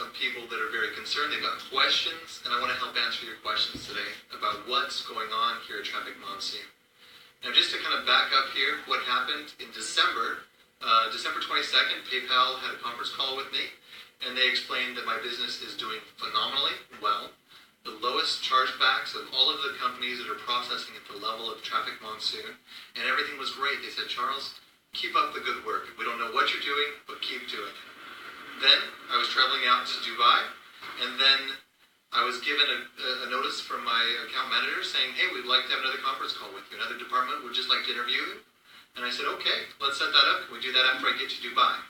of people that are very concerned. They've got questions, and I want to help answer your questions today about what's going on here at Trafficmonsoon. Now, just to kind of back up here, what happened in December 22nd, PayPal had a conference call with me, and they explained that my business is doing phenomenally well. The lowest chargebacks of all of the companies that are processing at the level of Trafficmonsoon, and everything was great. They said, Charles, keep up the good work. We don't know what you're doing, but keep doing it. Then I was traveling out to Dubai, and then I was given a notice from my account manager saying, hey, we'd like to have another conference call with you. Another department would just like to interview you. And I said, okay, let's set that up. Can we do that after I get to Dubai?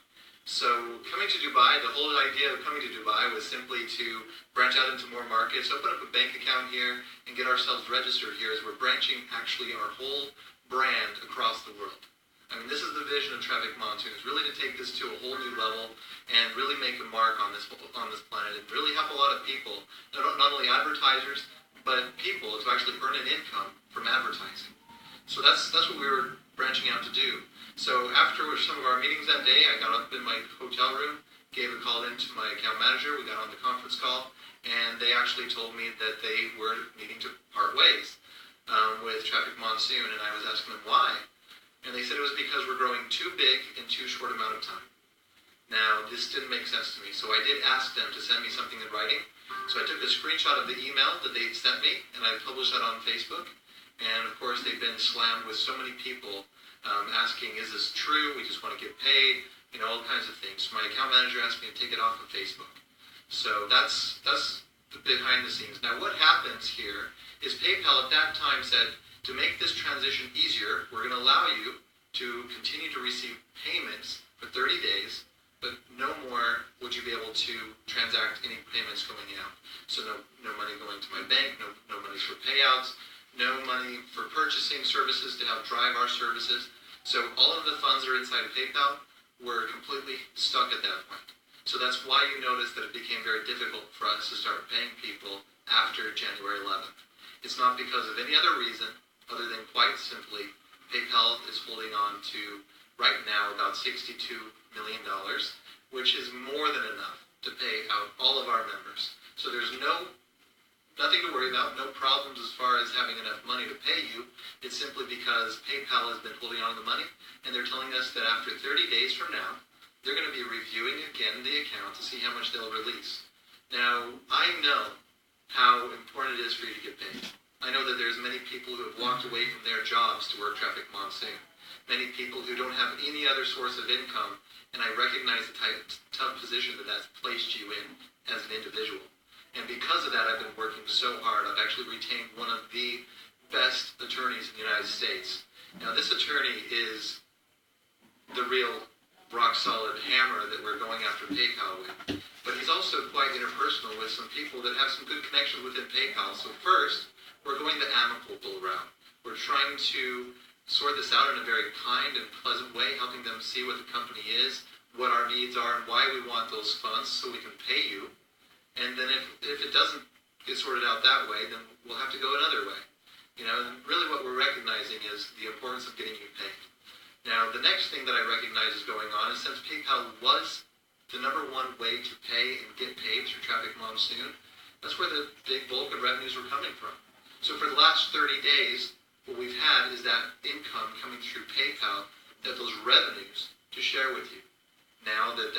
So coming to Dubai, the whole idea of coming to Dubai was simply to branch out into more markets, open up a bank account here, and get ourselves registered here as we're branching actually our whole brand across the world. I mean, this is the vision of Trafficmonsoon, is really to take this to a whole new level and really make a mark on this planet and really help a lot of people, not only advertisers, but people to actually earn an income from advertising. So that's what we were branching out to do. So after some of our meetings that day, I got up in my hotel room, gave a call in to my account manager, we got on the conference call, and they actually told me that they were needing to part ways with Trafficmonsoon, and I was asking them why. And they said it was because we're growing too big in too short amount of time. Now, this didn't make sense to me, so I did ask them to send me something in writing. So I took a screenshot of the email that they sent me, and I published that on Facebook. And of course, they've been slammed with so many people asking, is this true? We just want to get paid, all kinds of things. So my account manager asked me to take it off of Facebook. So that's the behind the scenes. Now, what happens here is PayPal at that time said, to make this transition easier, we're going to allow you to continue to receive payments for 30 days, but no more would you be able to transact any payments going out. So no money going to my bank, no money for payouts, no money for purchasing services to help drive our services. So all of the funds that are inside of PayPal were completely stuck at that point. So that's why you notice that it became very difficult for us to start paying people after January 11th. It's not because of any other reason other than quite simply PayPal is holding on to, right now, about $62 million, which is more than enough to pay out all of our members. So there's nothing to worry about, no problems as far as having enough money to pay you. It's simply because PayPal has been holding on to the money, and they're telling us that after 30 days from now, they're going to be reviewing again the account to see how much they'll release. Now, I know how important it is for you to get paid. I know that there's many people who have walked away from their jobs to work Trafficmonsoon. Many people who don't have any other source of income, and I recognize the tough position that that's placed you in as an individual. And because of that, I've been working so hard. I've actually retained one of the best attorneys in the United States. Now, this attorney is the real rock-solid hammer that we're going after PayPal with. But he's also quite interpersonal with some people that have some good connections within PayPal. So first, we're going the amicable route. We're trying to sort this out in a very kind and pleasant way, helping them see what the company is, what our needs are, and why we want those funds so we can pay you. And then if it doesn't get sorted out that way, then we'll have to go another way. And really what we're recognizing is the importance of getting you paid. Now, the next thing that I recognize is going on is since PayPal was the number one way to pay and get paid through Trafficmonsoon, that's where the big bulk of revenues were coming from. So for the last 30 days, what we've had is that income coming through PayPal, that those revenues to share with you. Now that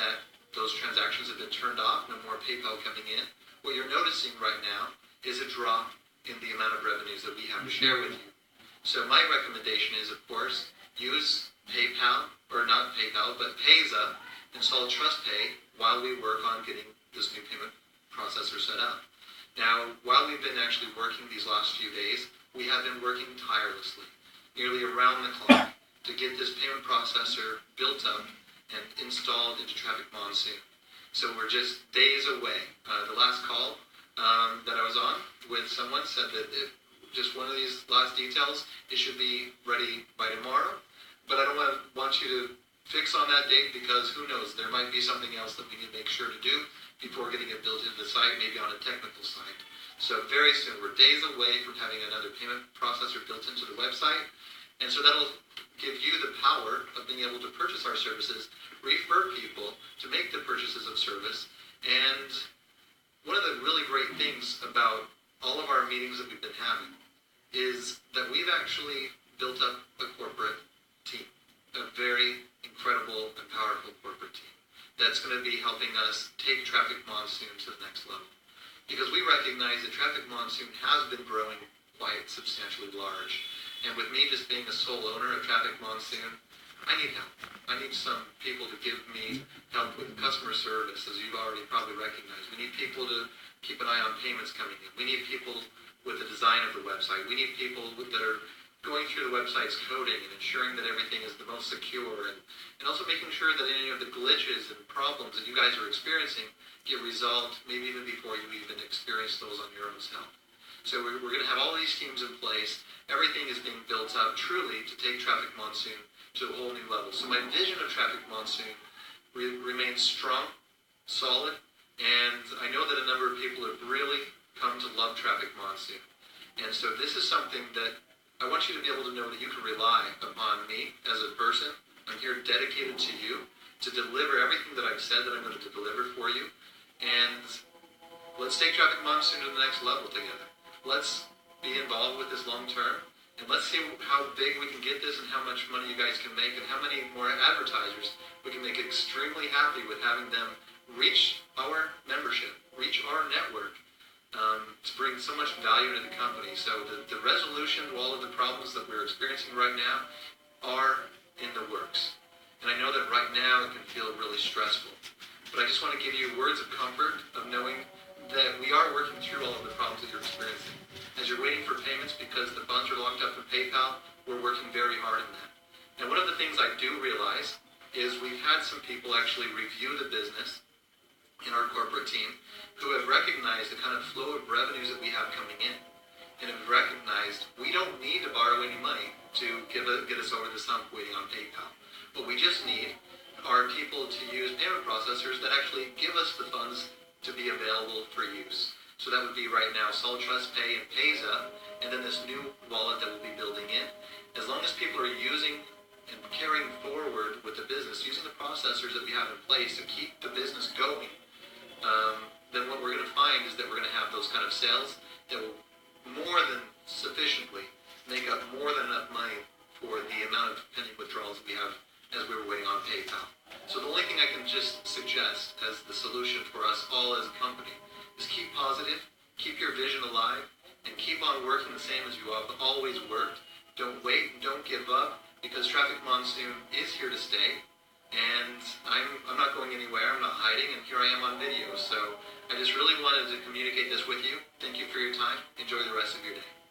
those transactions have been turned off, no more PayPal coming in, what you're noticing right now is a drop in the amount of revenues that we have to share with you. So my recommendation is, of course, use PayPal, or not PayPal, but payza, install TrustPay while we work on getting this new payment processor set up. Now, while we've been actually working these last few days, we have been working tirelessly, nearly around the clock, to get this payment processor built up and installed into Trafficmonsoon. So we're just days away. The last call that I was on with someone said that just one of these last details, it should be ready by tomorrow. But I don't want you to fix on that date because who knows, there might be something else that we need to make sure to do before getting it built into the site, maybe on a technical site. So very soon, we're days away from having another payment processor built into the website. And so that'll give you the power of being able to purchase our services, refer people to make the purchases of service, And one of the really great things about all of our meetings that we've been having is that we've actually built up a corporate team, a very incredible and powerful corporate team that's going to be helping us take Trafficmonsoon to the next level. Because we recognize that Trafficmonsoon has been growing quite substantially large. And with me just being a sole owner of Trafficmonsoon, I need help. I need some people to give me help with customer service, as you've already probably recognized. We need people to keep an eye on payments coming in. We need people with the design of the website. We need people that are going through the website's coding and ensuring that everything is the most secure, and also making sure that any of the glitches and problems that you guys are experiencing get resolved maybe even before you even experience those on your own self. So we're going to have all these teams in place. Everything is being built up truly to take Trafficmonsoon to a whole new level. So my vision of Trafficmonsoon remains strong, solid, and I know that a number of people have really come to love Trafficmonsoon. And so this is something that I want you to be able to know that you can rely upon me as a person. I'm here dedicated to you to deliver everything that I've said that I'm going to deliver for you. And let's take Trafficmonsoon to the next level together. Let's be involved with this long term. And let's see how big we can get this and how much money you guys can make and how many more advertisers we can make extremely happy with having them reach our membership, reach our network, to bring so much value to the company. So the resolution to all of the problems that we're experiencing right now are in the works. And I know that right now it can feel really stressful. But I just want to give you words of comfort of knowing that we are working through all of the problems that you're experiencing. As you're waiting for payments because the funds are locked up in PayPal, we're working very hard on that. And one of the things I do realize is we've had some people actually review the business in our corporate team who have recognized the kind of flow of revenues that we have coming in, and have recognized we don't need to borrow any money to get us over this hump waiting on PayPal. What we just need are people to use payment processors that actually give us the funds to be available for use. So that would be right now Solid Trust Pay and Payza, and then this new wallet that we'll be building in. As long as people are using and carrying forward with the business, using the processors that we have in place to keep the business going, then what we're going to find is that we're going to have those kind of sales that will more than sufficiently make up more than enough money for the amount of pending withdrawals that we have as we were waiting on PayPal. So the only thing I can just suggest as the solution for us all as a company is keep positive, keep your vision alive, and keep on working the same as you have always worked. Don't wait, don't give up, because Trafficmonsoon is here to stay, and I'm not going anywhere, I'm not hiding, and here I am on video. So I just really wanted to communicate this with you. Thank you for your time. Enjoy the rest of your day.